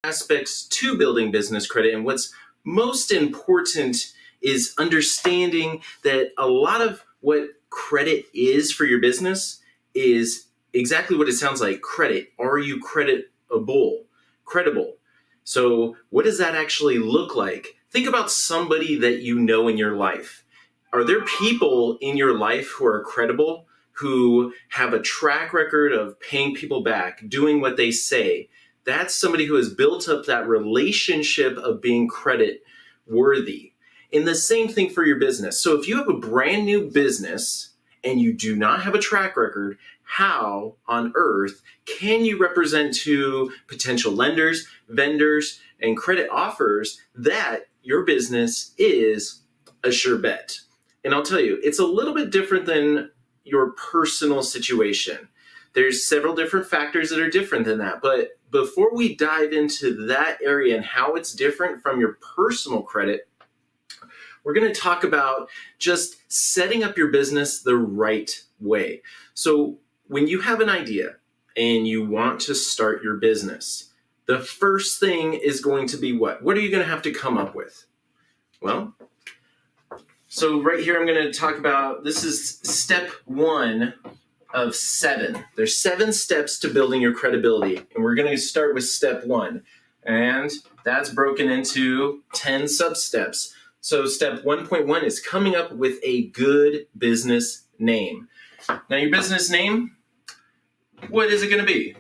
aspects to building business credit, and what's most important is understanding that a lot of what credit is for your business is exactly what it sounds like. Credit. Are you creditable? Credible. So what does that actually look like? Think about somebody that you know in your life. Are there people in your life who are credible, who have a track record of paying people back, doing what they say? That's somebody who has built up that relationship of being credit worthy. And the same thing for your business. So if you have a brand new business and you do not have a track record, how on earth can you represent to potential lenders, vendors, and credit offers that your business is a sure bet? And I'll tell you, it's a little bit different than your personal situation. There's several different factors that are different than that. But before we dive into that area and how it's different from your personal credit, we're going to talk about just setting up your business the right way. So when you have an idea and you want to start your business, the first thing is going to be what? What are you going to have to come up with? Well, so right here I'm going to talk about, this is step 1 of 7. There's 7 steps to building your credibility, and we're going to start with step 1, and that's broken into 10 sub-steps. So step 1.1 is coming up with a good business name. Now your business name, what is it going to be?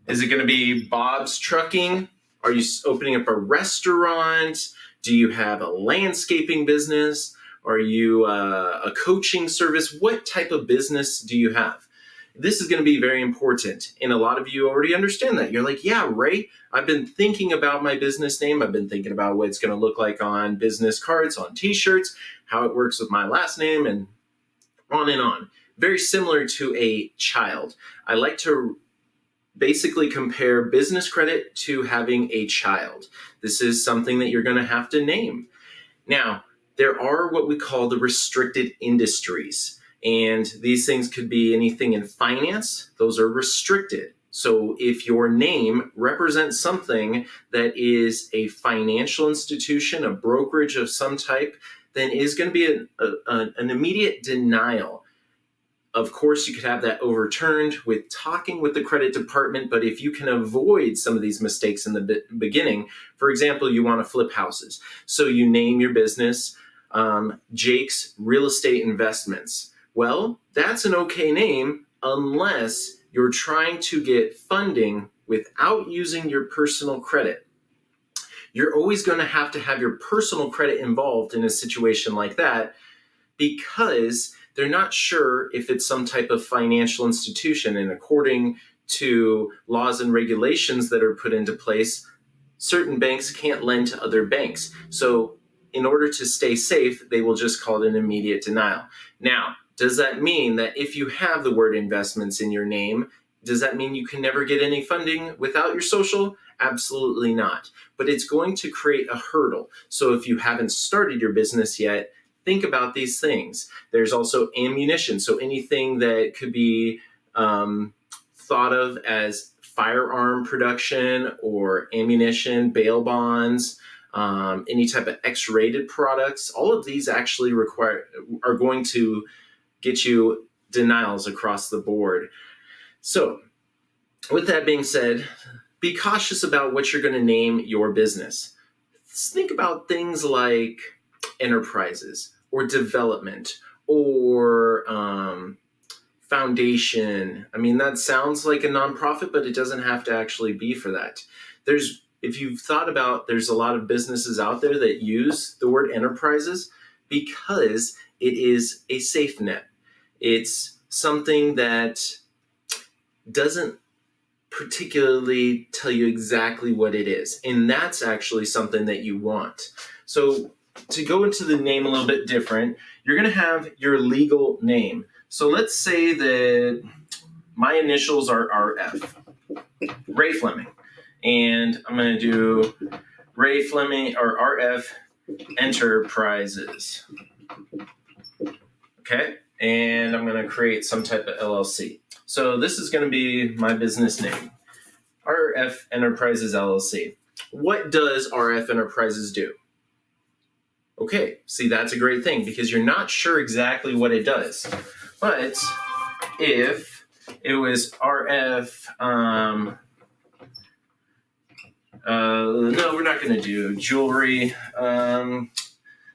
Is it going to be Bob's Trucking? Are you opening up a restaurant? Do you have a landscaping business? Are you a coaching service? What type of business do you have? This is going to be very important. And a lot of you already understand that. You're like, yeah, Ray, I've been thinking about my business name. I've been thinking about what it's going to look like on business cards, on t-shirts, how it works with my last name, and on and on. Very similar to a child. I like to basically compare business credit to having a child. This is something that you're going to have to name. Now, there are what we call the restricted industries. And these things could be anything in finance. Those are restricted. So if your name represents something that is a financial institution, a brokerage of some type, then it is going to be an immediate denial. Of course, you could have that overturned with talking with the credit department, but if you can avoid some of these mistakes in the beginning, for example, you want to flip houses. So you name your business Jake's Real Estate Investments. Well, that's an okay name unless you're trying to get funding without using your personal credit. You're always going to have your personal credit involved in a situation like that because they're not sure if it's some type of financial institution. And according to laws and regulations that are put into place, certain banks can't lend to other banks. So in order to stay safe, they will just call it an immediate denial. Now, does that mean that if you have the word investments in your name, does that mean you can never get any funding without your social? Absolutely not. But it's going to create a hurdle. So if you haven't started your business yet, think about these things. There's also ammunition. So anything that could be thought of as firearm production or ammunition, bail bonds, any type of X-rated products, all of these actually are going to get you denials across the board. So with that being said, be cautious about what you're going to name your business. Think about things like enterprises or development or foundation. I mean, that sounds like a nonprofit, but it doesn't have to actually be for that. If you've thought about, there's a lot of businesses out there that use the word enterprises because it is a safe net. It's something that doesn't particularly tell you exactly what it is. And that's actually something that you want. So to go into the name a little bit different, you're going to have your legal name. So let's say that my initials are RF, Ray Fleming. And I'm going to do Ray Fleming or RF Enterprises. Okay? And I'm going to create some type of LLC. So this is going to be my business name. RF Enterprises LLC. What does RF Enterprises do? Okay, see, that's a great thing because you're not sure exactly what it does. But if it was RF, no, we're not going to do jewelry.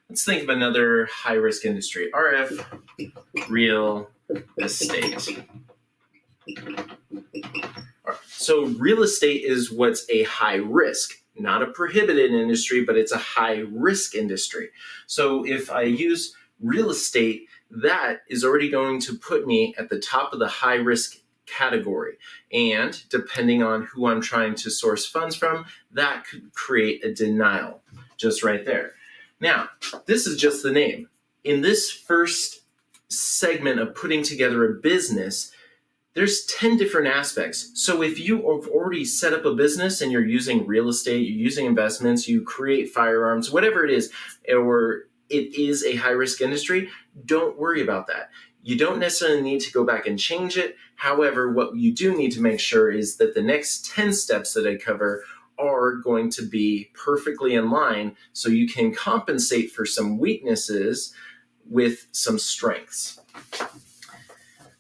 Let's think of another high-risk industry. RF real estate. So real estate is what's a high risk, not a prohibited industry, but it's a high risk industry. So if I use real estate, that is already going to put me at the top of the high risk category. And depending on who I'm trying to source funds from, that could create a denial just right there. Now, this is just the name. In this first segment of putting together a business, there's 10 different aspects. So if you have already set up a business and you're using real estate, you're using investments, you create firearms, whatever it is, or it is a high-risk industry, don't worry about that. You don't necessarily need to go back and change it. However, what you do need to make sure is that the next 10 steps that I cover are going to be perfectly in line so you can compensate for some weaknesses with some strengths.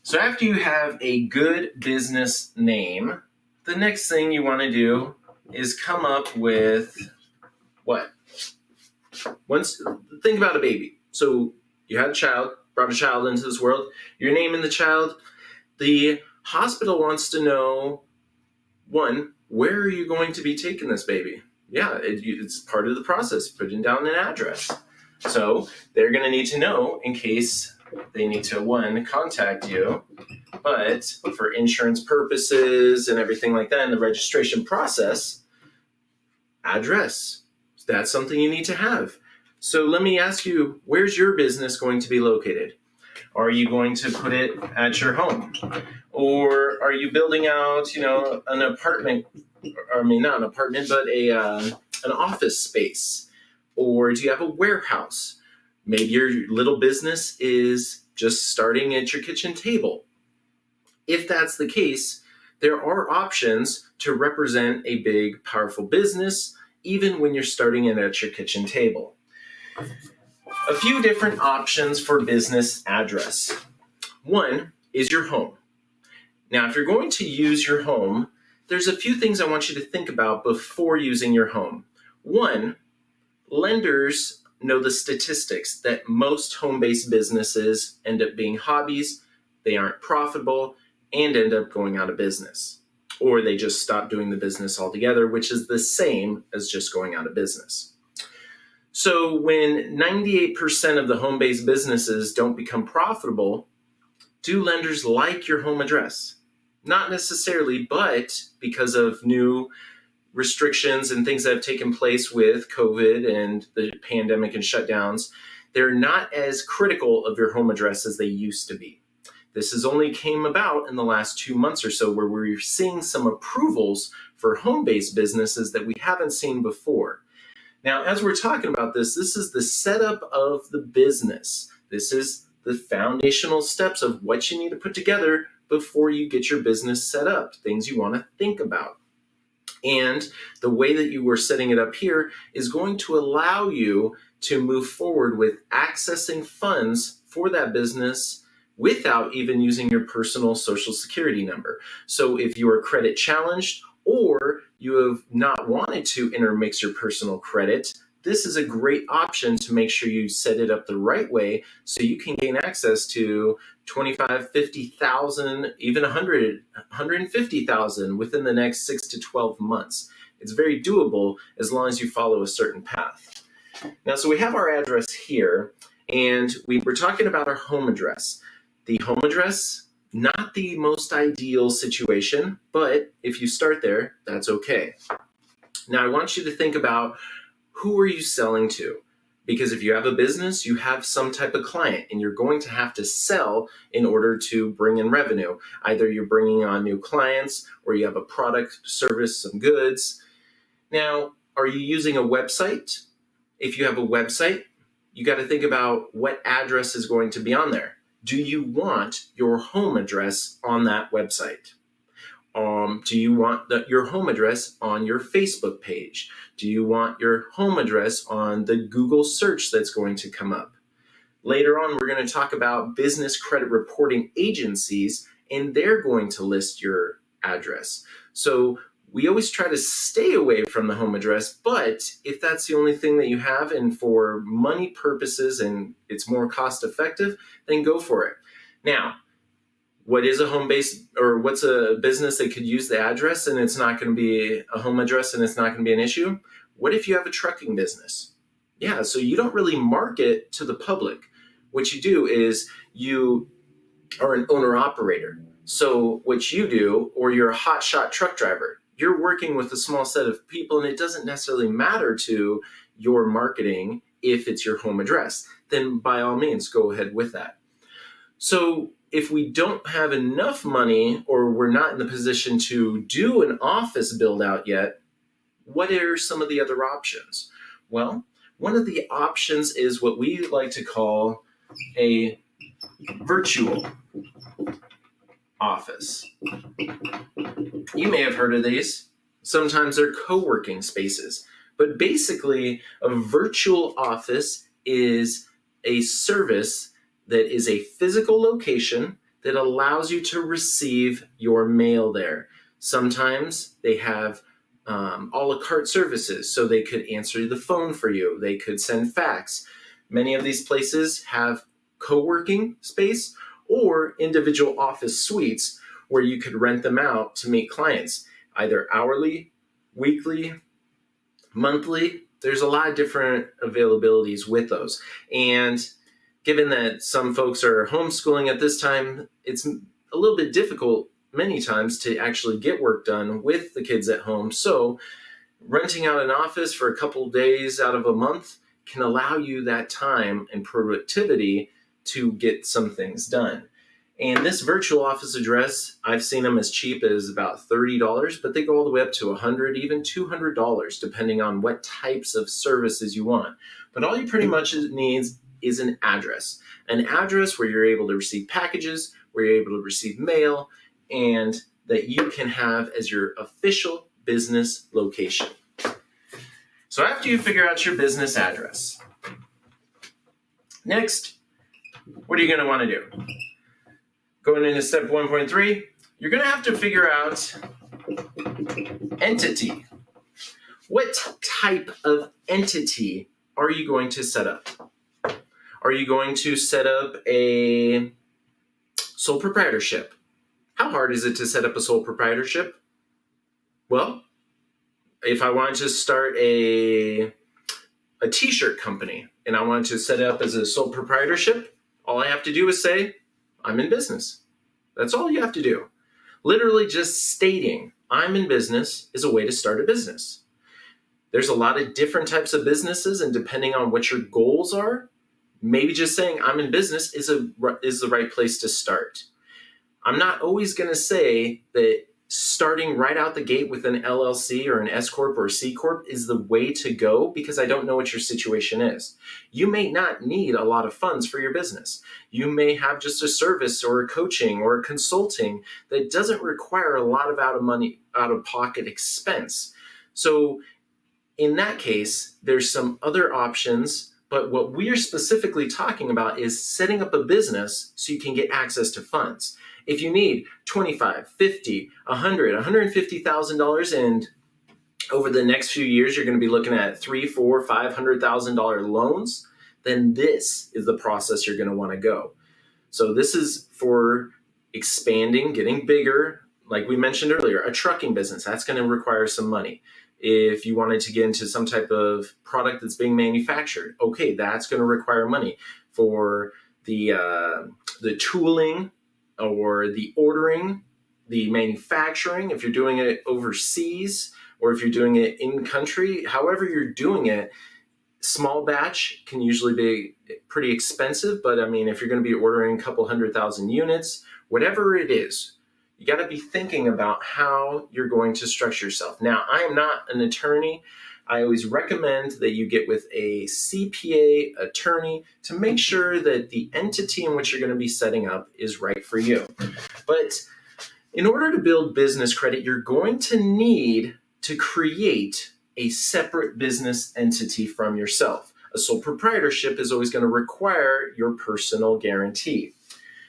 So after you have a good business name, the next thing you want to do is come up with what? Think about a baby. So you had a child, brought a child into this world, you're naming the child. The hospital wants to know, one, where are you going to be taking this baby? Yeah, it's part of the process, putting down an address. So they're going to need to know in case they need to, one, contact you, but for insurance purposes and everything like that in the registration process, address. That's something you need to have. So let me ask you, where's your business going to be located? Are you going to put it at your home? Or are you building out, an apartment, not an apartment, but an office space? Or do you have a warehouse? Maybe your little business is just starting at your kitchen table. If that's the case, there are options to represent a big, powerful business, even when you're starting it at your kitchen table. A few different options for business address. One is your home. Now, if you're going to use your home, there's a few things I want you to think about before using your home. One, lenders know the statistics that most home-based businesses end up being hobbies, they aren't profitable, and end up going out of business. Or they just stop doing the business altogether, which is the same as just going out of business. So when 98% of the home-based businesses don't become profitable, do lenders like your home address? Not necessarily, but because of new restrictions and things that have taken place with COVID and the pandemic and shutdowns, they're not as critical of your home address as they used to be. This has only came about in the last 2 months or so where we're seeing some approvals for home-based businesses that we haven't seen before. Now, as we're talking about this is the setup of the business. This is the foundational steps of what you need to put together before you get your business set up, things you want to think about. And the way that you were setting it up here is going to allow you to move forward with accessing funds for that business without even using your personal social security number. So if you are credit challenged or you have not wanted to intermix your personal credit, this is a great option to make sure you set it up the right way so you can gain access to 25, 50,000, even 100, 150,000 within the next 6 to 12 months. It's very doable as long as you follow a certain path. Now, so we have our address here, and we were talking about our home address. The home address, not the most ideal situation, but if you start there, that's okay. Now, I want you to think about who are you selling to? Because if you have a business, you have some type of client and you're going to have to sell in order to bring in revenue. Either you're bringing on new clients or you have a product, service, some goods. Now, are you using a website? If you have a website, you got to think about what address is going to be on there. Do you want your home address on that website? Do you want your home address on your Facebook page? Do you want your home address on the Google search that's going to come up? Later on, we're going to talk about business credit reporting agencies, and they're going to list your address. So we always try to stay away from the home address, but if that's the only thing that you have and for money purposes and it's more cost effective, then go for it. Now, what is a home base, or what's a business that could use the address and it's not going to be a home address and it's not going to be an issue? What if you have a trucking business? Yeah, so you don't really market to the public. What you do is you are an owner-operator. So what you do, or you're a hotshot truck driver, you're working with a small set of people, and it doesn't necessarily matter to your marketing if it's your home address. Then by all means, go ahead with that. So if we don't have enough money, or we're not in the position to do an office build out yet, what are some of the other options? Well, one of the options is what we like to call a virtual office. You may have heard of these. Sometimes they're co-working spaces. But basically, a virtual office is a service that is a physical location that allows you to receive your mail there. Sometimes they have a la carte services, so they could answer the phone for you. They could send fax. Many of these places have co-working space or individual office suites where you could rent them out to meet clients, either hourly, weekly, monthly. There's a lot of different availabilities with those. And given that some folks are homeschooling at this time, it's a little bit difficult many times to actually get work done with the kids at home. So renting out an office for a couple days out of a month can allow you that time and productivity to get some things done. And this virtual office address, I've seen them as cheap as about $30, but they go all the way up to $100, even $200, depending on what types of services you want. But all you pretty much need is an address where you're able to receive packages, where you're able to receive mail, and that you can have as your official business location. So after you figure out your business address, next, what are you going to want to do? Going into step 1.3, you're going to have to figure out entity. What type of entity are you going to set up? Are you going to set up a sole proprietorship? How hard is it to set up a sole proprietorship? Well, if I wanted to start a t-shirt company and I wanted to set it up as a sole proprietorship, all I have to do is say, I'm in business. That's all you have to do. Literally just stating I'm in business is a way to start a business. There's a lot of different types of businesses, and depending on what your goals are, maybe just saying I'm in business is the right place to start. I'm not always going to say that starting right out the gate with an LLC or an S Corp or a C Corp is the way to go, because I don't know what your situation is. You may not need a lot of funds for your business. You may have just a service or a coaching or a consulting that doesn't require a lot of out of pocket expense. So in that case, there's some other options, but what we're specifically talking about is setting up a business so you can get access to funds. If you need $25, $50, $100, $150,000, and over the next few years you're going to be looking at $300,000, $400,000, $500,000 loans, then this is the process you're going to want to go. So this is for expanding, getting bigger. Like we mentioned earlier, a trucking business, that's going to require some money. If you wanted to get into some type of product that's being manufactured, okay, that's going to require money. For the tooling, or the ordering, the manufacturing, if you're doing it overseas or if you're doing it in country, however you're doing it, small batch can usually be pretty expensive. But I mean, if you're going to be ordering a couple 100,000 units, whatever it is, you got to be thinking about how you're going to structure yourself. Now, I am not an attorney. I always recommend that you get with a CPA attorney to make sure that the entity in which you're going to be setting up is right for you. But In order to build business credit, you're going to need to create a separate business entity from yourself. A sole proprietorship is always going to require your personal guarantee.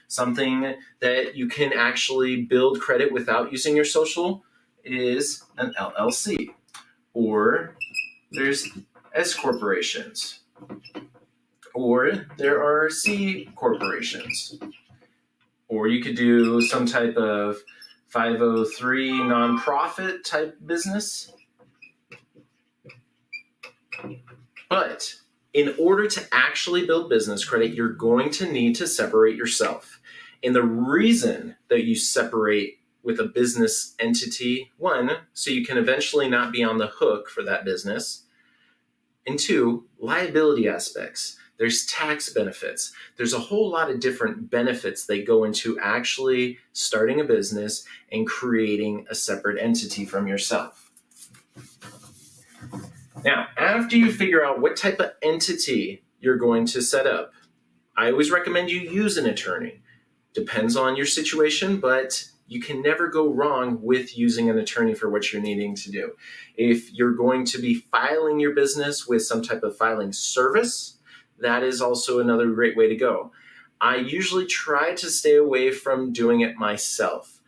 Something that you can actually build credit without using your social is an LLC. Or there's S corporations. Or there are C corporations. Or you could do some type of 503 nonprofit type business. But in order to actually build business credit, you're going to need to separate yourself. And the reason that you separate with a business entity, one, so you can eventually not be on the hook for that business. And two, liability aspects. There's tax benefits. There's a whole lot of different benefits that go into actually starting a business and creating a separate entity from yourself. Now, after you figure out what type of entity you're going to set up, I always recommend you use an attorney. Depends on your situation, but you can never go wrong with using an attorney for what you're needing to do. If you're going to be filing your business with some type of filing service, that is also another great way to go. I usually try to stay away from doing it myself.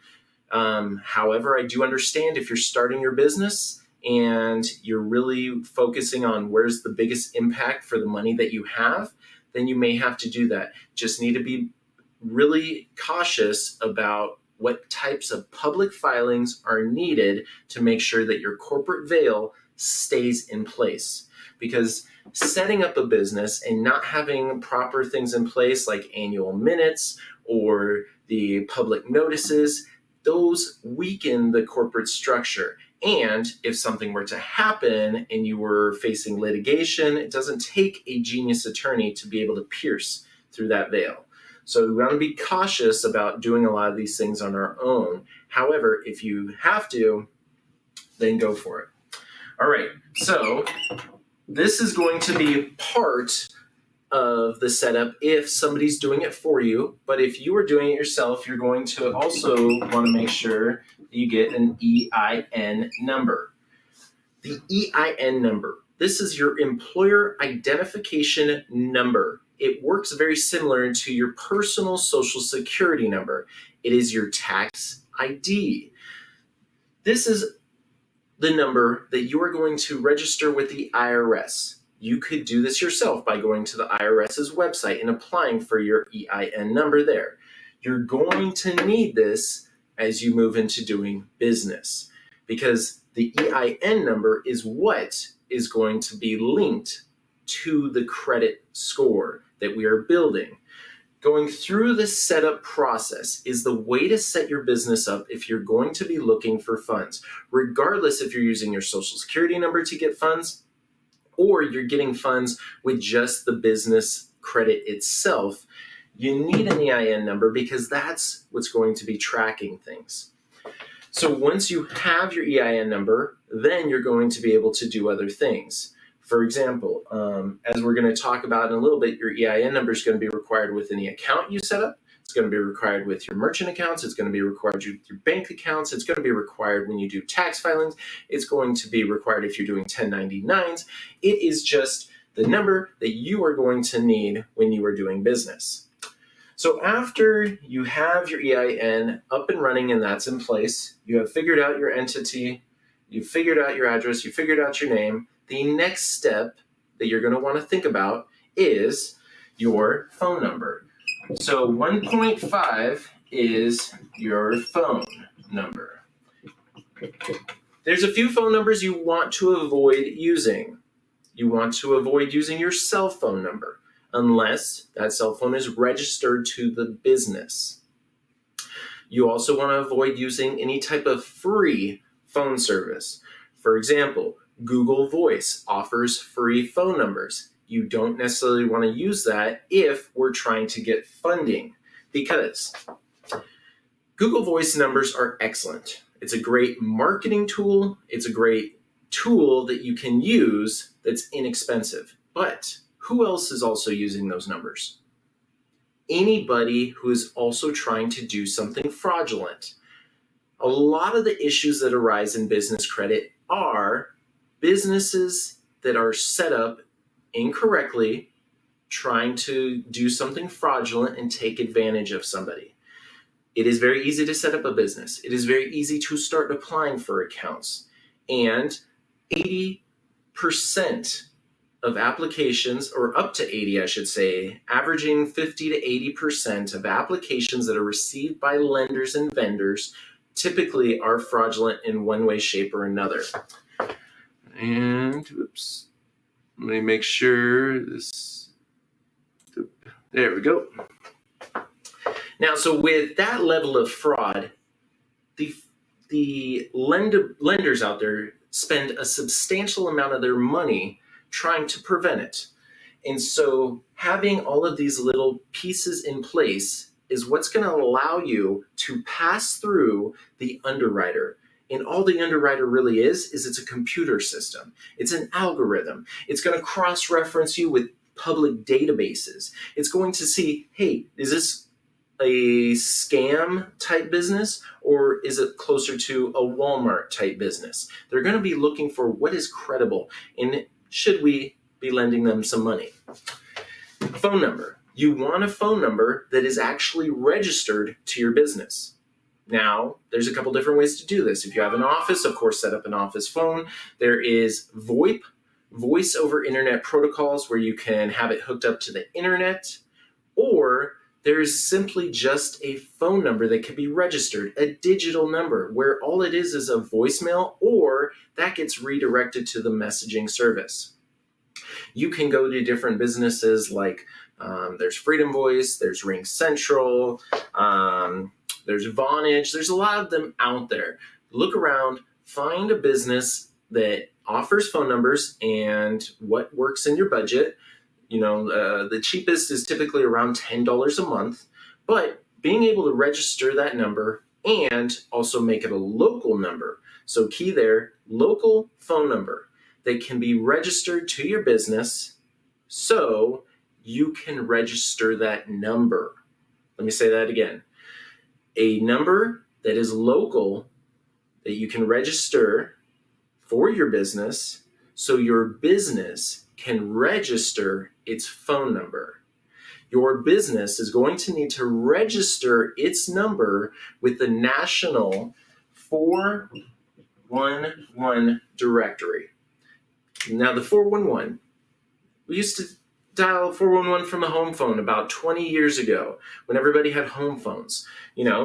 However, I do understand if you're starting your business and you're really focusing on where's the biggest impact for the money that you have, then you may have to do that. Just need to be really cautious about what types of public filings are needed to make sure that your corporate veil stays in place. Because setting up a business and not having proper things in place like annual minutes or the public notices, those weaken the corporate structure. And if something were to happen and you were facing litigation, it doesn't take a genius attorney to be able to pierce through that veil. So we want to be cautious about doing a lot of these things on our own. However, if you have to, then go for it. All right, so this is going to be part of the setup if somebody's doing it for you. But if you are doing it yourself, you're going to also want to make sure that you get an EIN number. The EIN number, this is your employer identification number. It works very similar to your personal social security number. It is your tax ID. This is the number that you are going to register with the IRS. You could do this yourself by going to the IRS's website and applying for your EIN number there. You're going to need this as you move into doing business because the EIN number is what is going to be linked to the credit score that we are building. Going through the setup process is the way to set your business up if you're going to be looking for funds, regardless if you're using your social security number to get funds or you're getting funds with just the business credit itself. You need an EIN number because that's what's going to be tracking things. So once you have your EIN number, then you're going to be able to do other things. For example, as we're going to talk about in a little bit, your EIN number is going to be required with any account you set up. It's going to be required with your merchant accounts. It's going to be required with your bank accounts. It's going to be required when you do tax filings. It's going to be required if you're doing 1099s. It is just the number that you are going to need when you are doing business. So after you have your EIN up and running and that's in place, you have figured out your entity, you've figured out your address, you figured out your name, the next step that you're going to want to think about is your phone number. So 1.5 is your phone number. There's a few phone numbers you want to avoid using. You want to avoid using your cell phone number unless that cell phone is registered to the business. You also want to avoid using any type of free phone service. For example, Google Voice offers free phone numbers. You don't necessarily want to use that if we're trying to get funding because Google Voice numbers are excellent. It's a great marketing tool. It's a great tool that you can use that's inexpensive. But who else is also using those numbers? Anybody who is also trying to do something fraudulent. A lot of the issues that arise in business credit are businesses that are set up incorrectly, trying to do something fraudulent and take advantage of somebody. It is very easy to set up a business. It is very easy to start applying for accounts. And 80% of applications, or up to 80, I should say, averaging 50 to 80% of applications that are received by lenders and vendors typically are fraudulent in one way, shape, or another. And, oops, let me make sure this, there we go. Now, so with that level of fraud, the lenders out there spend a substantial amount of their money trying to prevent it. And so having all of these little pieces in place is what's going to allow you to pass through the underwriter. And all the underwriter really is it's a computer system. It's an algorithm. It's going to cross-reference you with public databases. It's going to see, hey, is this a scam type business, or is it closer to a Walmart type business? They're going to be looking for what is credible, and should we be lending them some money? Phone number. You want a phone number that is actually registered to your business. Now, there's a couple different ways to do this. If you have an office, of course, set up an office phone. There is VoIP, voice over internet protocols, where you can have it hooked up to the internet, or there's simply just a phone number that can be registered, a digital number, where all it is a voicemail, or that gets redirected to the messaging service. You can go to different businesses like there's Freedom Voice, there's Ring Central, there's Vonage. There's a lot of them out there. Look around, find a business that offers phone numbers and what works in your budget. You know, the cheapest is typically around $10 a month, but being able to register that number and also make it a local number. So key there, local phone number that can be registered to your business so you can register that number. Let me say that again. A number that is local that you can register for your business so your business can register its phone number. Your business is going to need to register its number with the National 411 directory. Now, the 411, we used to dial 411 from a home phone about 20 years ago when everybody had home phones,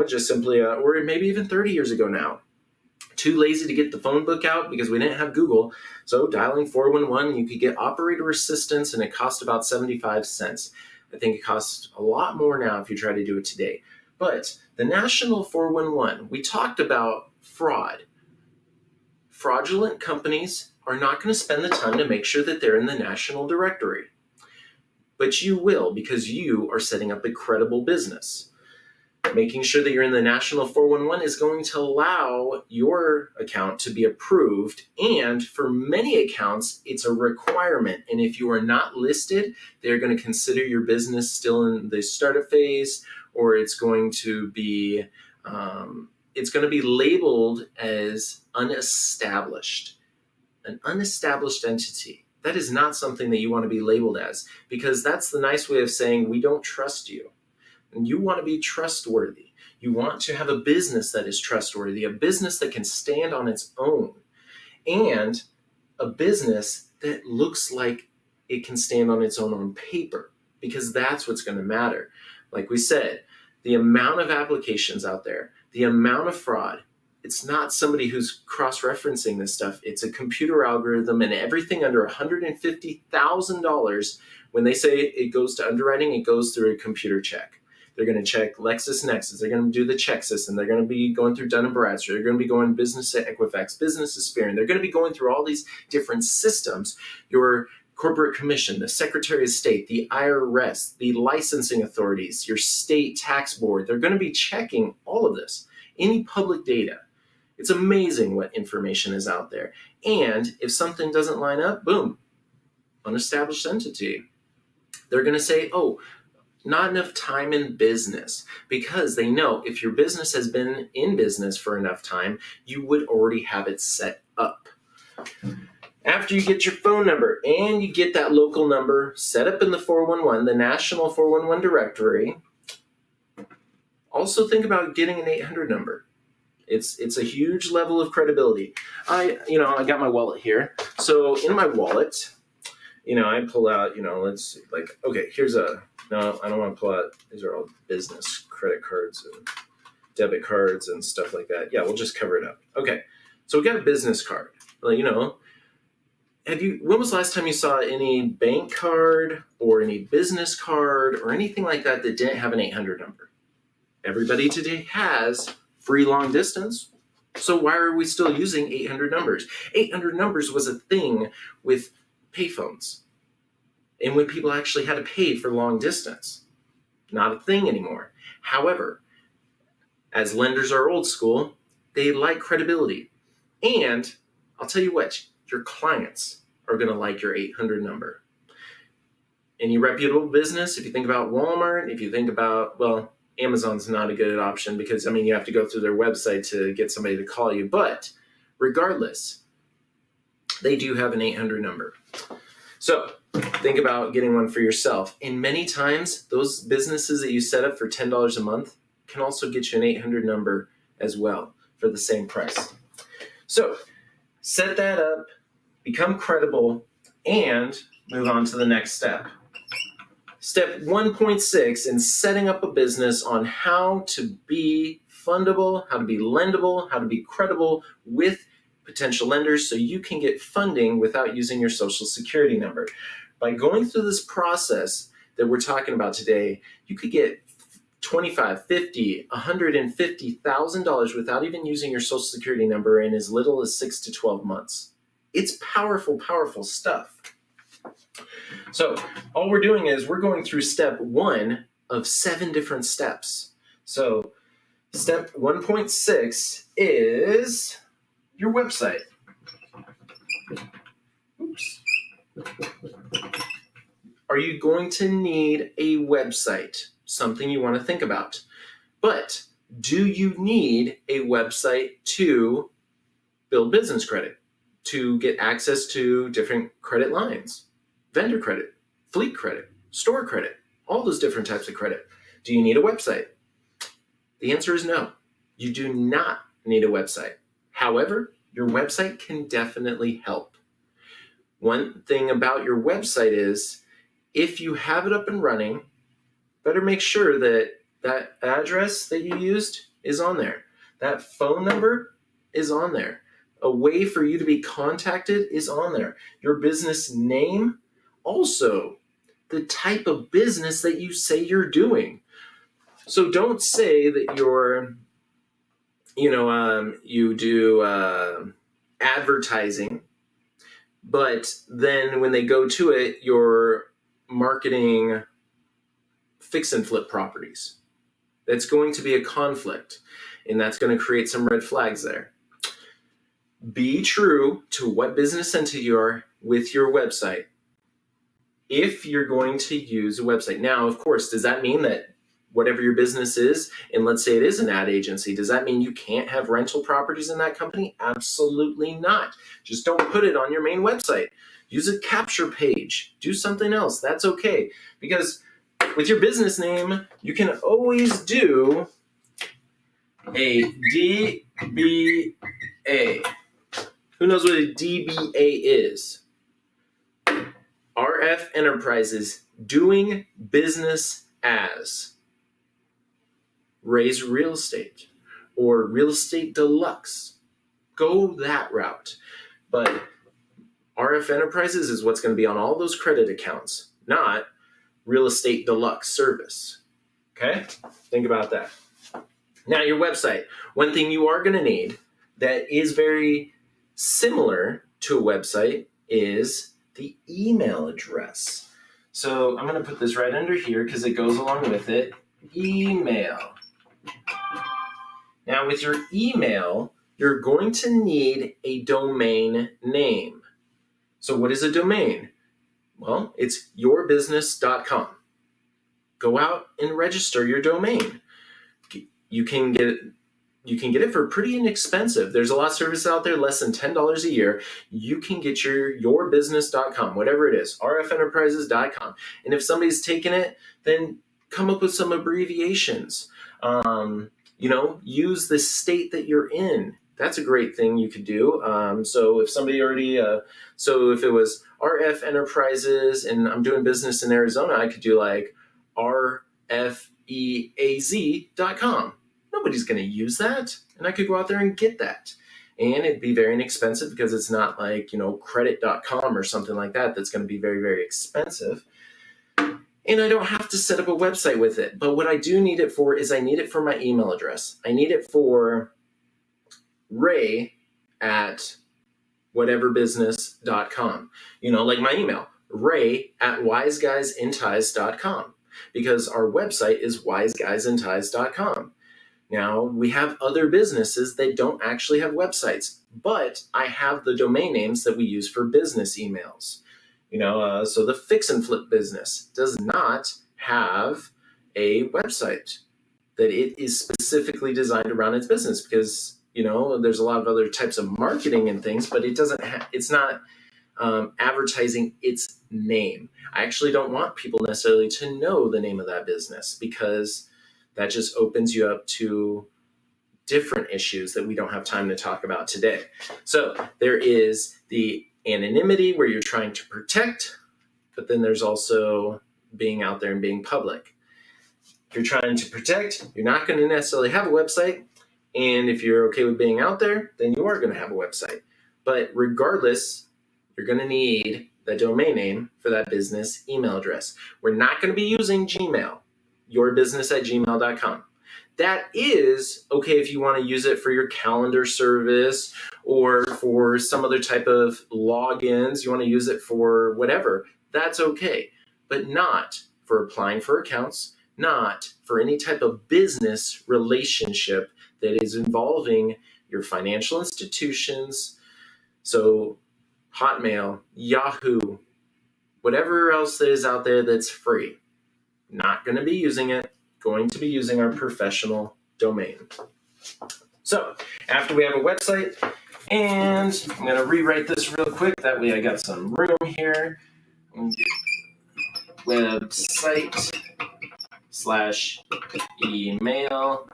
just simply, or maybe even 30 years ago now. Too lazy to get the phone book out because we didn't have Google. So dialing 411, you could get operator assistance, and it cost about 75 cents. I think it costs a lot more now if you try to do it today. But the National 411, we talked about fraud. Fraudulent companies are not going to spend the time to make sure that they're in the national directory. But you will, because you are setting up a credible business. Making sure that you're in the National 411 is going to allow your account to be approved. And for many accounts, it's a requirement. And if you are not listed, they're going to consider your business still in the startup phase, or it's going to be labeled as unestablished, an unestablished entity. That is not something that you want to be labeled as, because that's the nice way of saying we don't trust you. And you want to be trustworthy. You want to have a business that is trustworthy, a business that can stand on its own, and a business that looks like it can stand on its own on paper, because that's what's going to matter. Like we said, the amount of applications out there, the amount of fraud, it's not somebody who's cross-referencing this stuff. It's a computer algorithm, and everything under $150,000, when they say it goes to underwriting, it goes through a computer check. They're going to check LexisNexis. They're going to do the check system. They're going to be going through Dun & Bradstreet. They're going to be going business to Equifax, business to Experian. They're going to be going through all these different systems. Your corporate commission, the Secretary of State, the IRS, the licensing authorities, your state tax board. They're going to be checking all of this, any public data. It's amazing what information is out there. And if something doesn't line up, boom, unestablished entity. They're going to say, oh, not enough time in business, because they know if your business has been in business for enough time, you would already have it set up. After you get your phone number and you get that local number set up in the 411, the national 411 directory, also think about getting an 800 number. It's a huge level of credibility. I got my wallet here. So in my wallet, I pull out, let's see, okay, no, I don't want to pull out, these are all business credit cards and debit cards and stuff like that. Yeah, we'll just cover it up. Okay, so we got a business card. When was the last time you saw any bank card or any business card or anything like that that didn't have an 800 number? Everybody today has free long distance. So why are we still using 800 numbers? 800 numbers was a thing with payphones and when people actually had to pay for long distance. Not a thing anymore. However, as lenders are old school, they like credibility. And I'll tell you what, your clients are going to like your 800 number. Any reputable business, if you think about Walmart, if you think about, Amazon's not a good option because, you have to go through their website to get somebody to call you. But regardless, they do have an 800 number. So think about getting one for yourself. And many times, those businesses that you set up for $10 a month can also get you an 800 number as well for the same price. So set that up, become credible, and move on to the next step. Step 1.6 in setting up a business on how to be fundable, how to be lendable, how to be credible with potential lenders so you can get funding without using your social security number. By going through this process that we're talking about today, you could get $25,000, $50,000, $150,000 without even using your social security number in as little as 6 to 12 months. It's powerful, powerful stuff. So all we're doing is we're going through step 1 of 7 different steps. So step 1.6 is your website. Oops. Are you going to need a website? Something you want to think about. But do you need a website to build business credit, to get access to different credit lines, vendor credit, fleet credit, store credit, all those different types of credit? Do you need a website? The answer is no. You do not need a website. However, your website can definitely help. One thing about your website is if you have it up and running, better make sure that that address that you used is on there. That phone number is on there. A way for you to be contacted is on there. Your business name, also the type of business that you say you're doing. So don't say that you do advertising, but then when they go to it, you're marketing fix and flip properties. That's going to be a conflict, and that's going to create some red flags there. Be true to what business entity you are with your website if you're going to use a website. Now, of course, does that mean that whatever your business is, and let's say it is an ad agency, does that mean you can't have rental properties in that company? Absolutely not. Just don't put it on your main website. Use a capture page. Do something else. That's okay. Because with your business name, you can always do a DBA. Who knows what a DBA is? RF Enterprises, doing business as Ray's Real Estate or Real Estate Deluxe. Go that route. But RF Enterprises is what's going to be on all those credit accounts, not Real Estate Deluxe Service. Okay? Think about that. Now, your website. One thing you are going to need that is very similar to a website is the email address. So I'm going to put this right under here because it goes along with it. Email. Now, with your email, you're going to need a domain name. So what is a domain? Well, it's yourbusiness.com. go out and register your domain. You can get it for pretty inexpensive. There's a lot of services out there, less than $10 a year. You can get yourbusiness.com, whatever it is, rfenterprises.com. And if somebody's taken it, then come up with some abbreviations. Use the state that you're in. That's a great thing you could do. So if somebody already, if it was RF Enterprises and I'm doing business in Arizona, I could do like rfeaz.com. Nobody's going to use that. And I could go out there and get that. And it'd be very inexpensive because it's not like, credit.com or something like that that's going to be very, very expensive. And I don't have to set up a website with it. But what I do need it for is I need it for my email address. I need it for Ray at whateverbusiness.com. Like my email, Ray at wiseguysinties.com, because our website is wiseguysinties.com. Now, we have other businesses that don't actually have websites, but I have the domain names that we use for business emails. So the Fix and Flip business does not have a website that it is specifically designed around its business because, there's a lot of other types of marketing and things, but it's not advertising its name. I actually don't want people necessarily to know the name of that business because that just opens you up to different issues that we don't have time to talk about today. So there is the anonymity where you're trying to protect, but then there's also being out there and being public. If you're trying to protect, you're not going to necessarily have a website. And if you're okay with being out there, then you are going to have a website. But regardless, you're going to need the domain name for that business email address. We're not going to be using Gmail, yourbusiness@gmail.com. That is okay if you want to use it for your calendar service or for some other type of logins. You want to use it for whatever. That's okay, but not for applying for accounts, not for any type of business relationship that is involving your financial institutions. So Hotmail, Yahoo, whatever else that is out there that's free. Not going to be using it. Going to be using our professional domain. So after we have a website, and I'm going to rewrite this real quick. That way I got some room here. Website/email.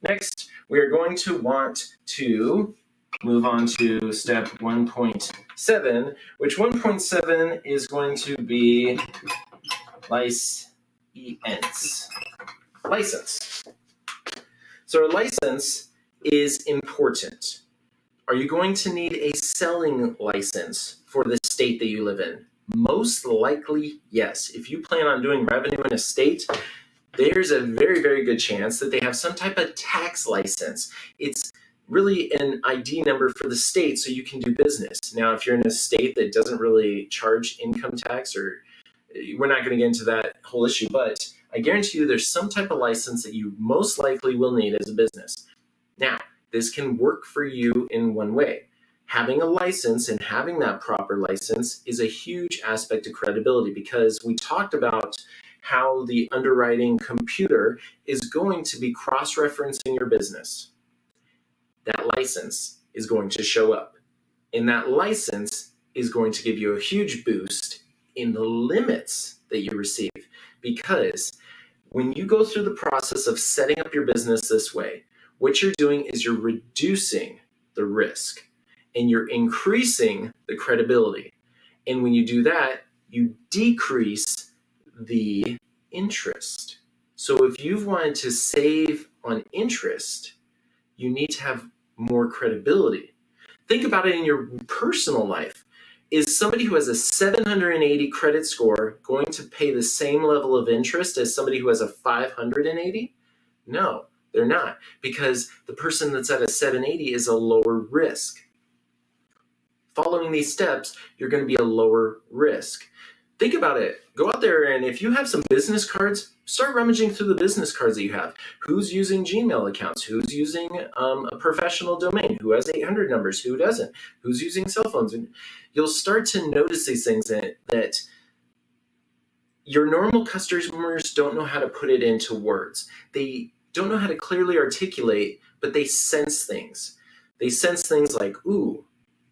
Next, we are going to want to move on to step 1.7, which 1.7 is going to be license. So a license is important. Are you going to need a selling license for the state that you live in? Most likely, yes. If you plan on doing revenue in a state, there's a very, very good chance that they have some type of tax license. It's really an ID number for the state so you can do business. Now, if you're in a state that doesn't really charge income tax, or we're not going to get into that whole issue, but I guarantee you there's some type of license that you most likely will need as a business. Now, this can work for you in one way. Having a license and having that proper license is a huge aspect of credibility, because we talked about how the underwriting computer is going to be cross-referencing your business. That license is going to show up, and that license is going to give you a huge boost in the limits that you receive, because when you go through the process of setting up your business this way, what you're doing is you're reducing the risk and you're increasing the credibility. And when you do that, you decrease the interest. So if you've wanted to save on interest, you need to have more credibility. Think about it in your personal life. Is somebody who has a 780 credit score going to pay the same level of interest as somebody who has a 580? No, they're not, because the person that's at a 780 is a lower risk. Following these steps, you're going to be a lower risk. Think about it. Go out there, and if you have some business cards, start rummaging through the business cards that you have. Who's using Gmail accounts? Who's using a professional domain? Who has 800 numbers? Who doesn't? Who's using cell phones? And you'll start to notice these things that Your normal customers don't know how to put it into words. They don't know how to clearly articulate, but they sense things. They sense things like, ooh,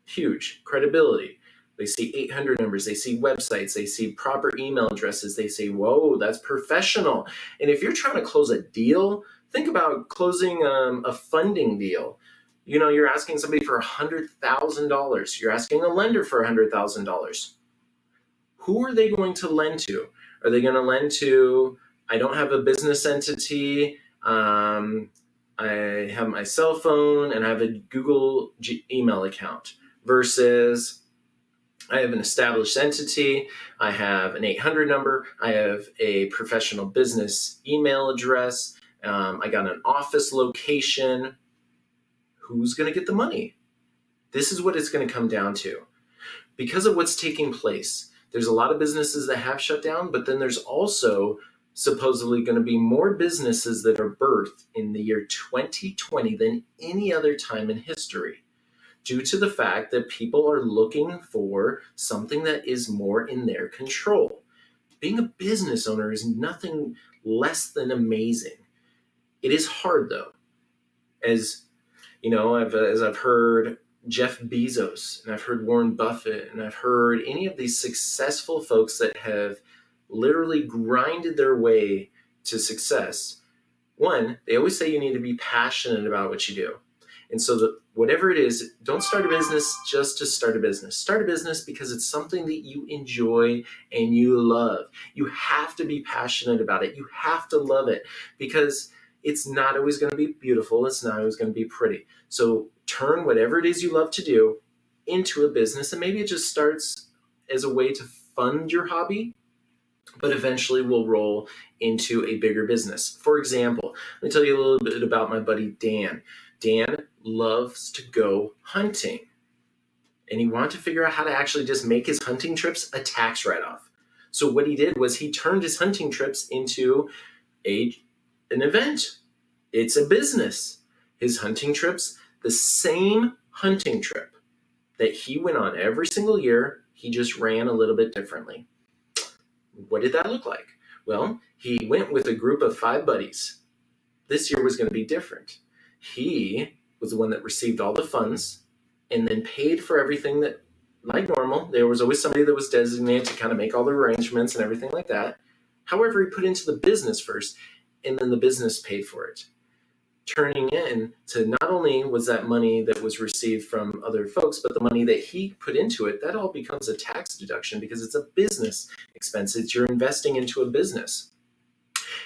huge credibility. They see 800 numbers, they see websites, they see proper email addresses, they say, whoa, that's professional. And if you're trying to close a deal, think about closing a funding deal. You know, you're asking somebody for $100,000. You're asking a lender for $100,000. Who are they going to lend to? Are they going to lend to, I don't have a business entity, I have my cell phone, and I have a Google email account, versus I have an established entity, I have an 800 number, I have a professional business email address, I got an office location. Who's going to get the money? This is what it's going to come down to. Because of what's taking place, there's a lot of businesses that have shut down, but then there's also supposedly going to be more businesses that are birthed in the year 2020 than any other time in history, due to the fact that people are looking for something that is more in their control. Being a business owner is nothing less than amazing. It is hard, though. As you know, as I've heard Jeff Bezos, and I've heard Warren Buffett, and I've heard any of these successful folks that have literally grinded their way to success. One, they always say you need to be passionate about what you do. And so whatever it is, don't start a business just to start a business. Start a business because it's something that you enjoy and you love. You have to be passionate about it. You have to love it, because it's not always going to be beautiful. It's not always going to be pretty. So turn whatever it is you love to do into a business, and maybe it just starts as a way to fund your hobby, but eventually will roll into a bigger business. For example, let me tell you a little bit about my buddy Dan. Dan loves to go hunting, and he wanted to figure out how to actually just make his hunting trips a tax write-off. So what he did was he turned his hunting trips into an event. It's a business. His hunting trips, the same hunting trip that he went on every single year, he just ran a little bit differently. What did that look like? Well, he went with a group of 5 buddies. This year was going to be different. He was the one that received all the funds and then paid for everything that, like normal, there was always somebody that was designated to kind of make all the arrangements and everything like that. However, he put into the business first, and then the business paid for it. Turning in to, not only was that money that was received from other folks, but the money that he put into it, that all becomes a tax deduction because it's a business expense. It's, you're investing into a business.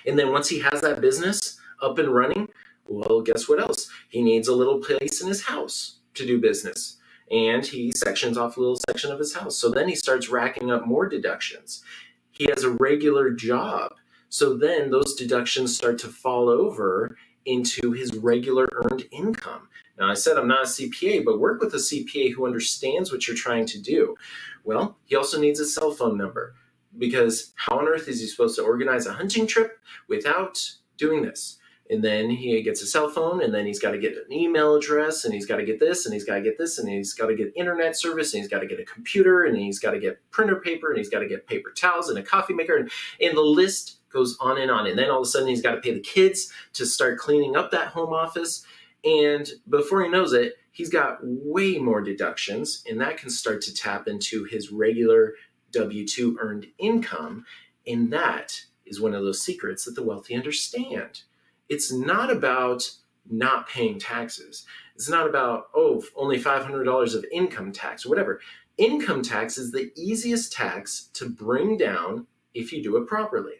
And then once he has that business up and running, well, guess what else? He needs a little place in his house to do business. And he sections off a little section of his house. So then he starts racking up more deductions. He has a regular job. So then those deductions start to fall over into his regular earned income. Now, I said I'm not a CPA, but work with a CPA who understands what you're trying to do. Well, he also needs a cell phone number, because how on earth is he supposed to organize a hunting trip without doing this? And then he gets a cell phone, and then he's got to get an email address, and he's got to get this, and he's got to get this, and he's got to get internet service, and he's got to get a computer, and he's got to get printer paper, and he's got to get paper towels and a coffee maker, and the list goes on and on. And then all of a sudden he's got to pay the kids to start cleaning up that home office. And before he knows it, he's got way more deductions, and that can start to tap into his regular W-2 earned income. And that is one of those secrets that the wealthy understand. It's not about not paying taxes. It's not about, oh, only $500 of income tax or whatever. Income tax is the easiest tax to bring down if you do it properly.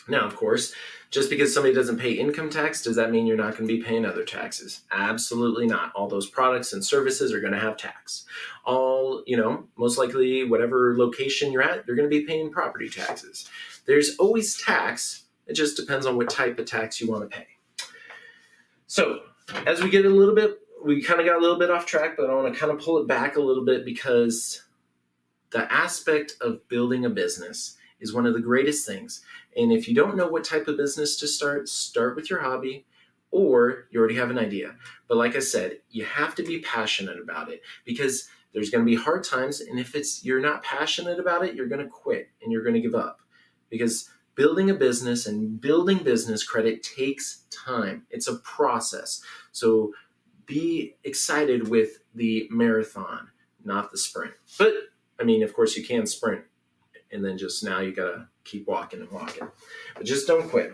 Now, of course, just because somebody doesn't pay income tax, does that mean you're not going to be paying other taxes? Absolutely not. All those products and services are going to have tax. All, most likely, whatever location you're at, you're going to be paying property taxes. There's always tax. It just depends on what type of tax you want to pay. So, as we get we kind of got a little bit off track, but I want to kind of pull it back a little bit, because the aspect of building a business is one of the greatest things. And if you don't know what type of business to start with your hobby, or you already have an idea. But like I said, you have to be passionate about it, because there's going to be hard times. And if you're not passionate about it, you're going to quit and you're going to give up. because building a business and building business credit takes time. It's a process. So be excited with the marathon, not the sprint. But I mean, of course you can sprint and then just now you gotta keep walking and walking, but just don't quit.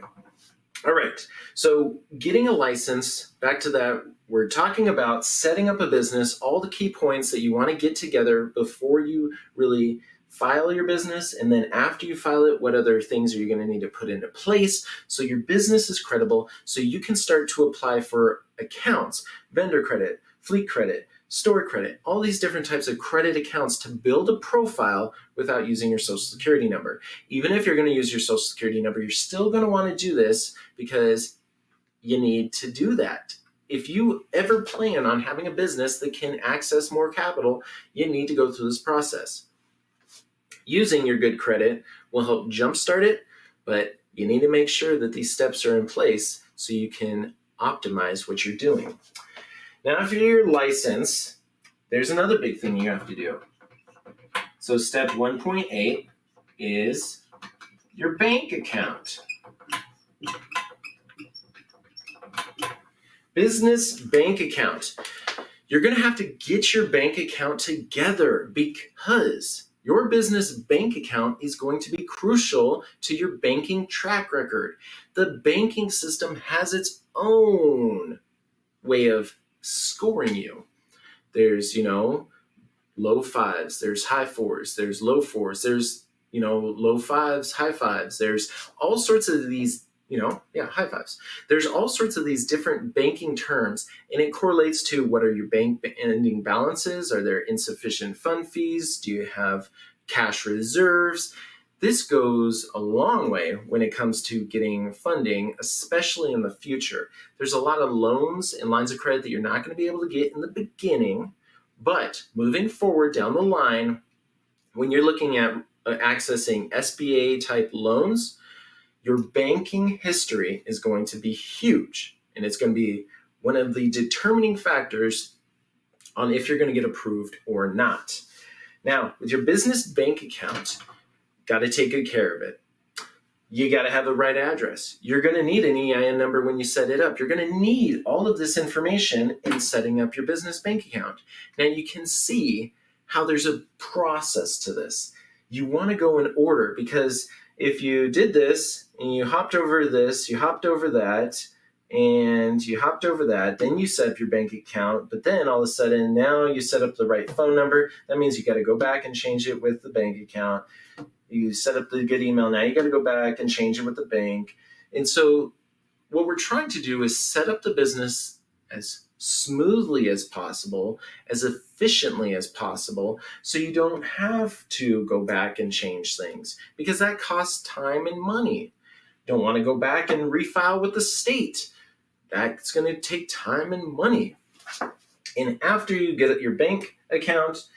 All right, so getting a license, back to that, we're talking about setting up a business, all the key points that you want to get together before you really file your business. And then after you file it, what other things are you going to need to put into place so your business is credible, so you can start to apply for accounts, vendor credit, fleet credit, store credit, all these different types of credit accounts to build a profile without using your social security number. Even if you're going to use your social security number, you're still going to want to do this because you need to do that. If you ever plan on having a business that can access more capital, you need to go through this process. Using your good credit will help jumpstart it, but you need to make sure that these steps are in place so you can optimize what you're doing. Now, for your license, there's another big thing you have to do. So step 1.8 is your bank account. Business bank account. You're going to have to get your bank account together because your business bank account is going to be crucial to your banking track record. The banking system has its own way of scoring you. There's, low fives, there's high fours, there's low fours, there's, low fives, high fives. There's all sorts of these, high fives. There's all sorts of these different banking terms, and it correlates to what are your bank ending balances? Are there insufficient fund fees? Do you have cash reserves? This goes a long way when it comes to getting funding, especially in the future. There's a lot of loans and lines of credit that you're not going to be able to get in the beginning, but moving forward down the line, when you're looking at accessing SBA type loans, your banking history is going to be huge, and it's going to be one of the determining factors on if you're going to get approved or not. Now, with your business bank account, got to take good care of it. You got to have the right address. You're going to need an EIN number when you set it up. You're going to need all of this information in setting up your business bank account. Now, you can see how there's a process to this. You want to go in order, because if you did this and you hopped over this, you hopped over that, and you hopped over that, then you set up your bank account, but then all of a sudden now you set up the right phone number. That means you got to go back and change it with the bank account. You set up the good email. Now you got to go back and change it with the bank. And so what we're trying to do is set up the business as smoothly as possible, as efficiently as possible, so you don't have to go back and change things, because that costs time and money. Don't want to go back and refile with the state. That's going to take time and money. And after you get your bank account,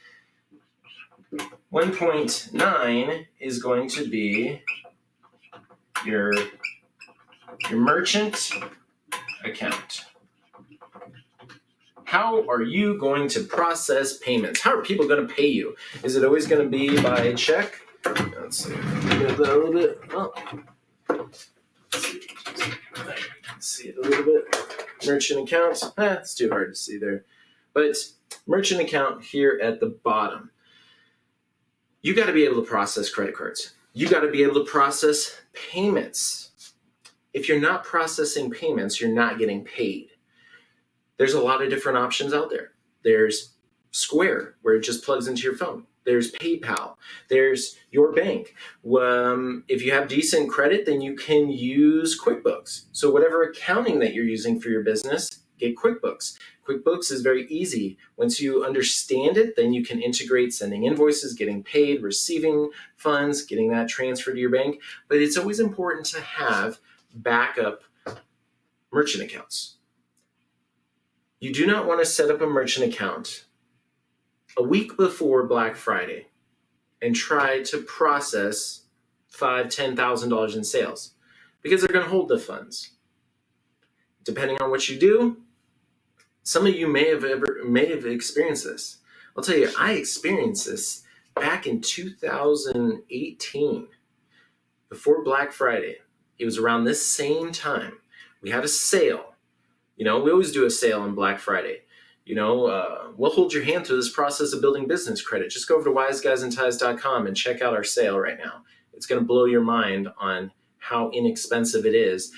1.9 is going to be your merchant account. How are you going to process payments? How are people going to pay you? Is it always going to be by check? Let's see. Move that a little bit. Oh. See it a little bit. Merchant account. It's too hard to see there. But merchant account here at the bottom. You got to be able to process credit cards. You got to be able to process payments. If you're not processing payments, you're not getting paid. There's a lot of different options out there. There's Square, where it just plugs into your phone. There's PayPal. There's your bank. If you have decent credit, then you can use QuickBooks. So whatever accounting that you're using for your business, get QuickBooks. QuickBooks is very easy. Once you understand it, then you can integrate sending invoices, getting paid, receiving funds, getting that transferred to your bank. But it's always important to have backup merchant accounts. You do not want to set up a merchant account a week before Black Friday and try to process $5,000, $10,000 in sales, because they're going to hold the funds. Depending on what you do, some of you may have experienced this. I'll tell you, I experienced this back in 2018. before Black Friday, it was around this same time, we had a sale. We always do a sale on Black Friday. We'll hold your hand through this process of building business credit. Just go over to wiseguysandties.com and check out our sale right now. It's going to blow your mind on how inexpensive it is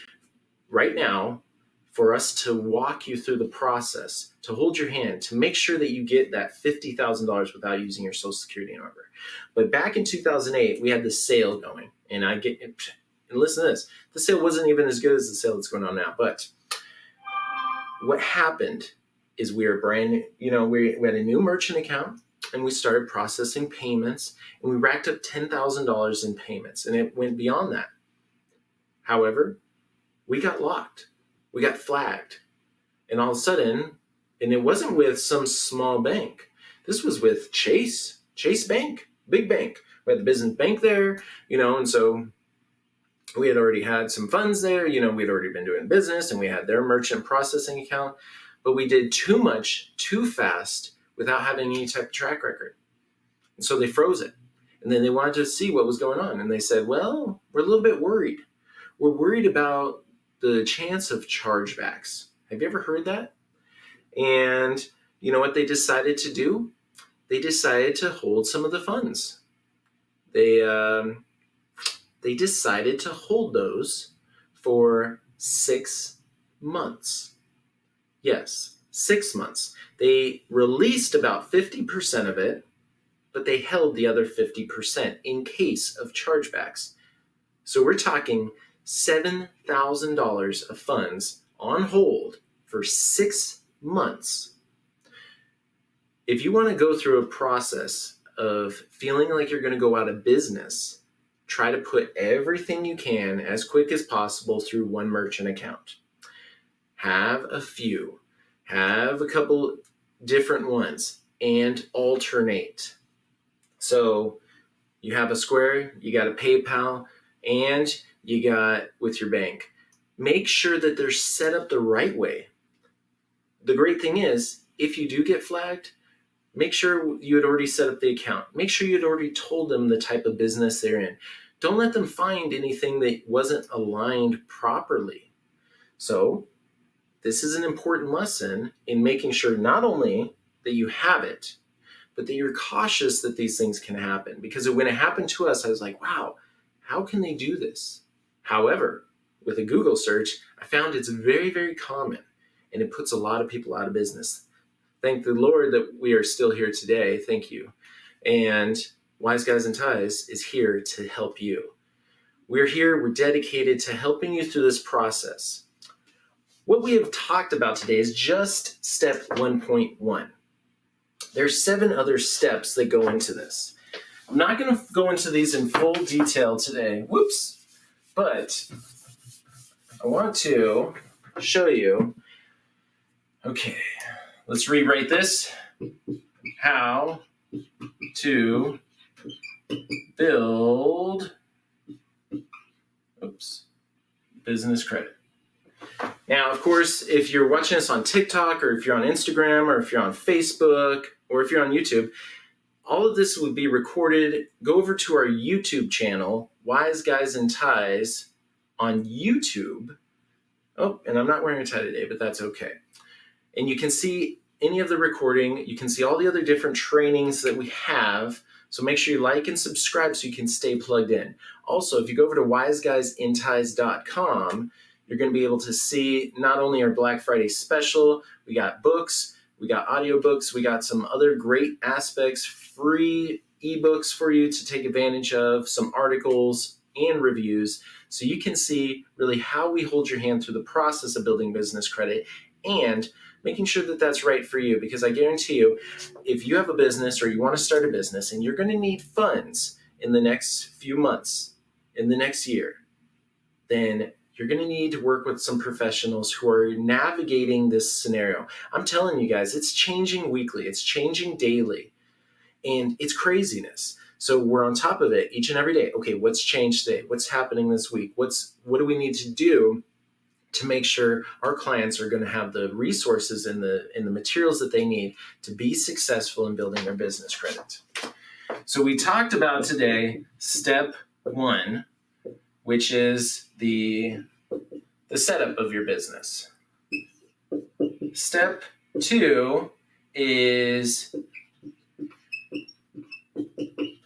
right now for us to walk you through the process, to hold your hand, to make sure that you get that $50,000 without using your Social Security number. But back in 2008, we had this sale going, and listen to this, the sale wasn't even as good as the sale that's going on now. But what happened is we had a new merchant account, and we started processing payments, and we racked up $10,000 in payments, and it went beyond that. However, we got locked. We got flagged. And all of a sudden, and it wasn't with some small bank. This was with Chase Bank, big bank. We had the business bank there, and so we had already had some funds there. We'd already been doing business, and we had their merchant processing account. But we did too much, too fast, without having any type of track record. And so they froze it. And then they wanted to see what was going on. And they said, well, we're a little bit worried. We're worried about the chance of chargebacks. Have you ever heard that? And you know what they decided to do? They decided to hold some of the funds. They decided to hold those for 6 months. Yes, 6 months. They released about 50% of it, but they held the other 50% in case of chargebacks. So we're talking $7,000 of funds on hold for 6 months. If you want to go through a process of feeling like you're going to go out of business, try to put everything you can as quick as possible through one merchant account. Have a few, have a couple different ones, and alternate. So you have a Square, you got a PayPal, and you got with your bank. Make sure that they're set up the right way. The great thing is, if you do get flagged, make sure you had already set up the account. Make sure you had already told them the type of business they're in. Don't let them find anything that wasn't aligned properly. So this is an important lesson in making sure not only that you have it, but that you're cautious that these things can happen. Because when it happened to us, I was like, wow, how can they do this? However, with a Google search, I found it's very, very common, and it puts a lot of people out of business. Thank the Lord that we are still here today. Thank you. And Wise Guys and Ties is here to help you. We're here, we're dedicated to helping you through this process. What we have talked about today is just step 1.1. There's 7 other steps that go into this. I'm not going to go into these in full detail today. Whoops. But I want to show you. Okay, let's rewrite this. How to build business credit. Now, of course, if you're watching this on TikTok, or if you're on Instagram, or if you're on Facebook, or if you're on YouTube, all of this would be recorded. Go over to our YouTube channel, Wise Guys and Ties on YouTube. Oh, and I'm not wearing a tie today, but that's okay. And you can see any of the recording. You can see all the other different trainings that we have. So make sure you like and subscribe so you can stay plugged in. Also, if you go over to wiseguysandties.com, you're going to be able to see not only our Black Friday special, we got books, we got audiobooks, we got some other great aspects, free ebooks for you to take advantage of, some articles and reviews, so you can see really how we hold your hand through the process of building business credit and making sure that that's right for you. Because I guarantee you, if you have a business or you want to start a business and you're going to need funds in the next few months, in the next year, then you're going to need to work with some professionals who are navigating this scenario. I'm telling you guys, it's changing weekly. It's changing daily. And it's craziness. So we're on top of it each and every day. Okay, what's changed today? What's happening this week? What do we need to do to make sure our clients are going to have the resources and the materials that they need to be successful in building their business credit? So we talked about today, step 1, which is the setup of your business. Step 2 is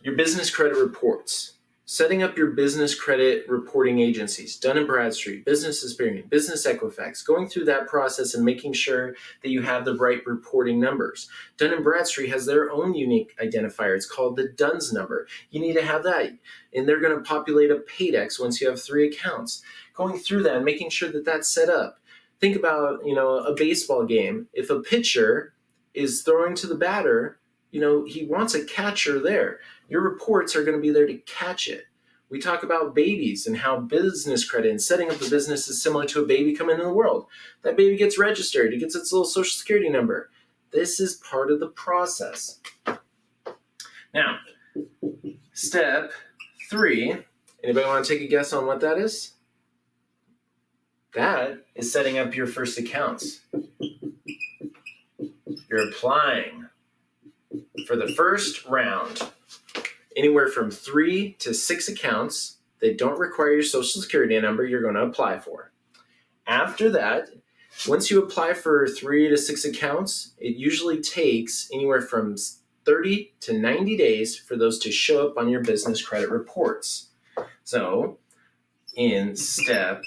your business credit reports. Setting up your business credit reporting agencies, Dun & Bradstreet, Business Experian, Business Equifax, going through that process and making sure that you have the right reporting numbers. Dun & Bradstreet has their own unique identifier. It's called the DUNS number. You need to have that, and they're going to populate a Paydex once you have 3 accounts. Going through that and making sure that that's set up. Think about, a baseball game. If a pitcher is throwing to the batter, he wants a catcher there. Your reports are going to be there to catch it. We talk about babies and how business credit and setting up a business is similar to a baby coming into the world. That baby gets registered. It gets its little social security number. This is part of the process. Now, step 3. Anybody want to take a guess on what that is? That is setting up your first accounts. You're applying for the first round, anywhere from 3 to 6 accounts that don't require your social security number, you're going to apply for. After that, once you apply for 3 to 6 accounts, it usually takes anywhere from 30 to 90 days for those to show up on your business credit reports. So in step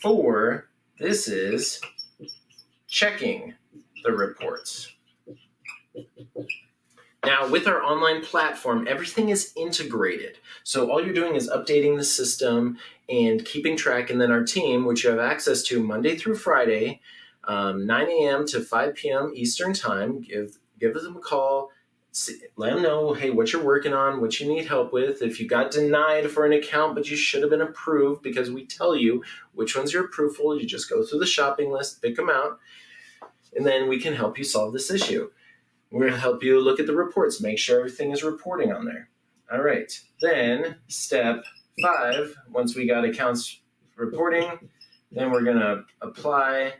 4, this is checking the reports. Now, with our online platform, everything is integrated. So all you're doing is updating the system and keeping track. And then our team, which you have access to Monday through Friday, 9 a.m. to 5 p.m. Eastern time, give them a call, let them know, hey, what you're working on, what you need help with. If you got denied for an account, but you should have been approved, because we tell you which ones you're approved for, you just go through the shopping list, pick them out, and then we can help you solve this issue. We're going to help you look at the reports, make sure everything is reporting on there. All right. Then step 5, once we got accounts reporting, then we're going to apply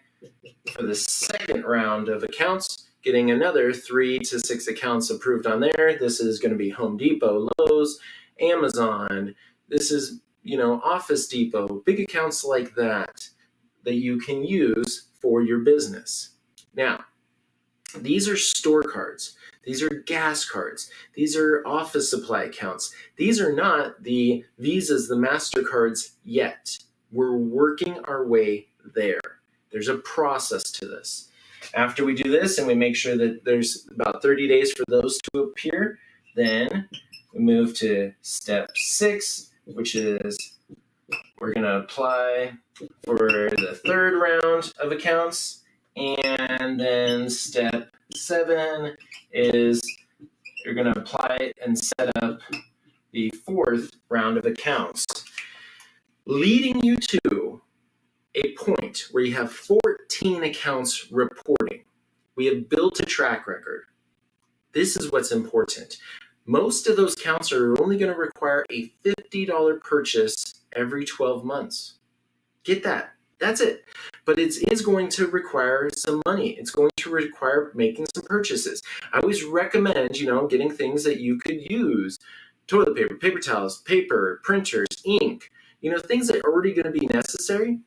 for the second round of accounts, getting another 3 to 6 accounts approved on there. This is going to be Home Depot, Lowe's, Amazon. This is, Office Depot, big accounts like that you can use for your business. Now, these are store cards. These are gas cards. These are office supply accounts. These are not the Visas, the MasterCards yet. We're working our way there. There's a process to this. After we do this and we make sure that there's about 30 days for those to appear, then we move to step 6, which is we're going to apply for the third round of accounts. And then step 7 is you're going to apply and set up the 4th round of accounts, leading you to a point where you have 14 accounts reporting. We have built a track record. This is what's important. Most of those accounts are only going to require a $50 purchase every 12 months. Get that. That's it. But it is going to require some money. It's going to require making some purchases. I always recommend, getting things that you could use. Toilet paper, paper towels, paper, printers, ink, things that are already going to be necessary.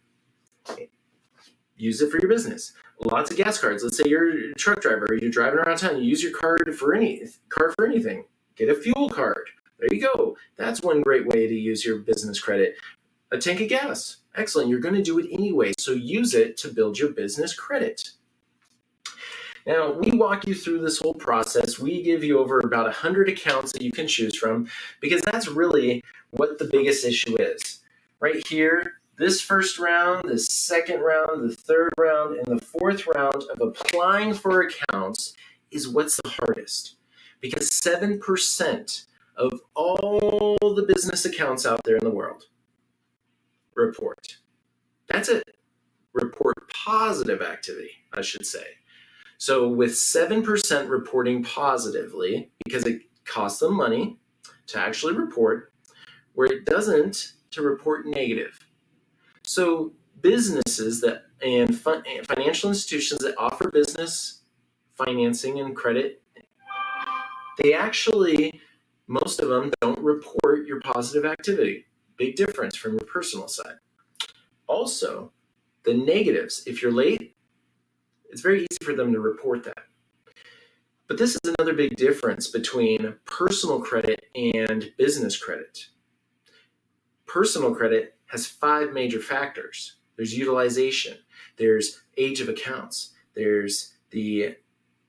Use it for your business. Lots of gas cards. Let's say you're a truck driver, you're driving around town, you use your card for anything. Get a fuel card. There you go. That's one great way to use your business credit. A tank of gas. Excellent. You're going to do it anyway, so use it to build your business credit. Now, we walk you through this whole process. We give you over about 100 accounts that you can choose from, because that's really what the biggest issue is. Right here, this first round, the second round, the third round, and the 4th round of applying for accounts is what's the hardest, because 7% of all the business accounts out there in the world report. That's it. Report positive activity, I should say. So with 7% reporting positively, because it costs them money to actually report, where it doesn't to report negative. So businesses and financial institutions that offer business financing and credit, they actually, most of them don't report your positive activity. Big difference from your personal side. Also, the negatives, if you're late, it's very easy for them to report that. But this is another big difference between personal credit and business credit. Personal credit has 5 major factors. There's utilization, there's age of accounts, there's the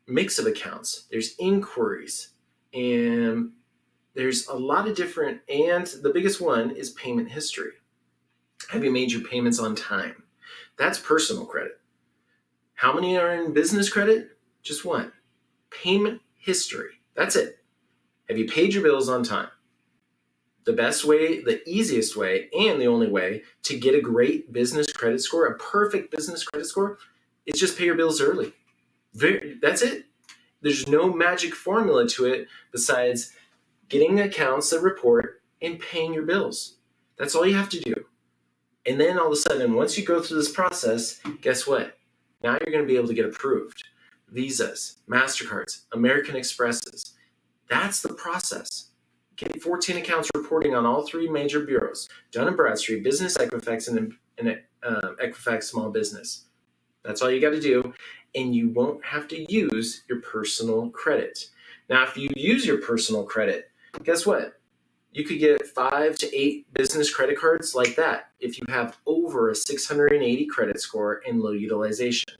mix of accounts, there's inquiries, and there's a lot of different, and the biggest one is payment history. Have you made your payments on time? That's personal credit. How many are in business credit? Just one. Payment history. That's it. Have you paid your bills on time? The best way, the easiest way, and the only way to get a great business credit score, a perfect business credit score, is just pay your bills early. That's it. There's no magic formula to it besides getting accounts that report and paying your bills. That's all you have to do. And then all of a sudden, once you go through this process, guess what? Now you're going to be able to get approved. Visas, MasterCards, American Expresses. That's the process. Get 14 accounts reporting on all 3 major bureaus, Dun & Bradstreet, Business Equifax, and Equifax Small Business. That's all you got to do, and you won't have to use your personal credit. Now, if you use your personal credit, guess what? You could get 5 to 8 business credit cards like that if you have over a 680 credit score and low utilization.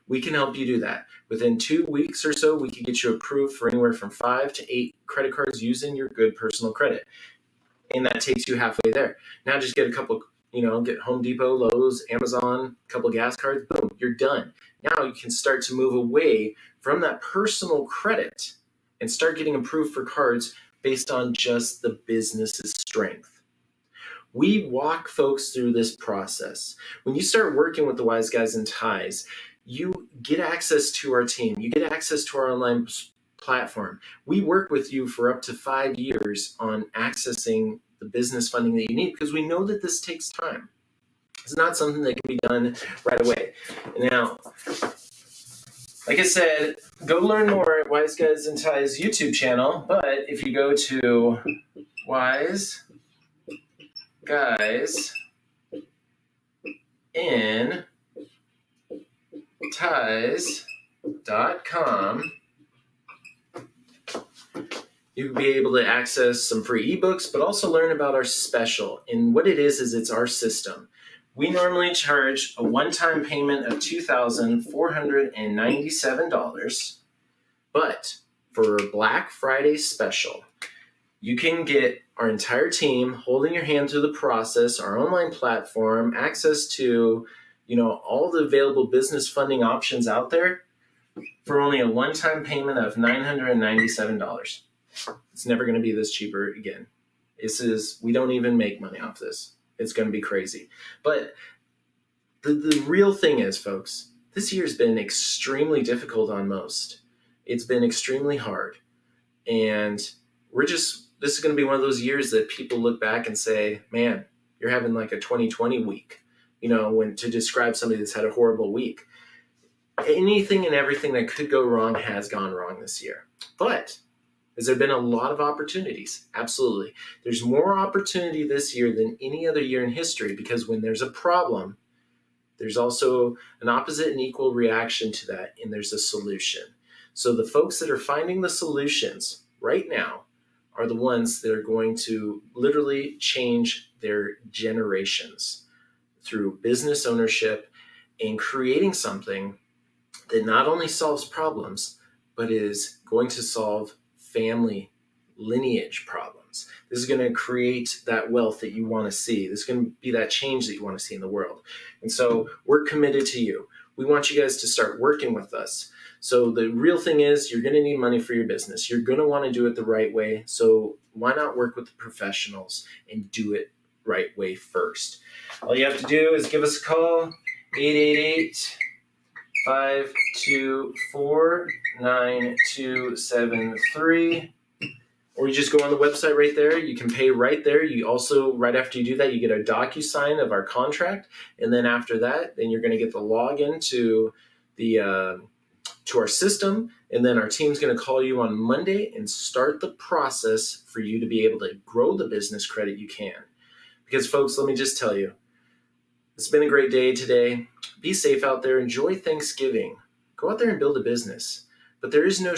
We can help you do that. Within 2 weeks or so, we can get you approved for anywhere from 5 to 8 credit cards using your good personal credit. And that takes you halfway there. Now just get a couple, get Home Depot, Lowe's, Amazon, a couple gas cards, boom, you're done. Now you can start to move away from that personal credit and start getting approved for cards based on just the business's strength. We walk folks through this process. When you start working with the Wise Guys in Ties, you get access to our team. You get access to our online platform. We work with you for up to 5 years on accessing the business funding that you need because we know that this takes time. It's not something that can be done right away. Now, like I said, go learn more at Wise Guys and Ties YouTube channel. But if you go to Wise Guys in Ties.com, you'll be able to access some free ebooks, but also learn about our special. And what it is it's our system. We normally charge a one-time payment of $2,497, but for Black Friday special, you can get our entire team holding your hand through the process, our online platform, access to, all the available business funding options out there for only a one-time payment of $997. It's never going to be this cheaper again. We don't even make money off this. It's going to be crazy. But the real thing is, folks, this year has been extremely difficult on most. It's been extremely hard. And this is going to be one of those years that people look back and say, man, you're having like a 2020 week, when to describe somebody that's had a horrible week. Anything and everything that could go wrong has gone wrong this year. But has there been a lot of opportunities? Absolutely. There's more opportunity this year than any other year in history because when there's a problem, there's also an opposite and equal reaction to that, and there's a solution. So the folks that are finding the solutions right now are the ones that are going to literally change their generations through business ownership and creating something that not only solves problems, but is going to solve family lineage problems. This is going to create that wealth that you want to see. This is going to be that change that you want to see in the world. And so we're committed to you. We want you guys to start working with us. So the real thing is you're going to need money for your business. You're going to want to do it the right way. So why not work with the professionals and do it right way first? All you have to do is give us a call, 888-524-9273. Or you just go on the website right there. You can pay right there. You also, right after you do that, you get a DocuSign of our contract. And then after that, then you're going to get the login to our system. And then our team's going to call you on Monday and start the process for you to be able to grow the business credit you can. Because folks, let me just tell you, it's been a great day today. Be safe out there. Enjoy Thanksgiving. Go out there and build a business. But there is no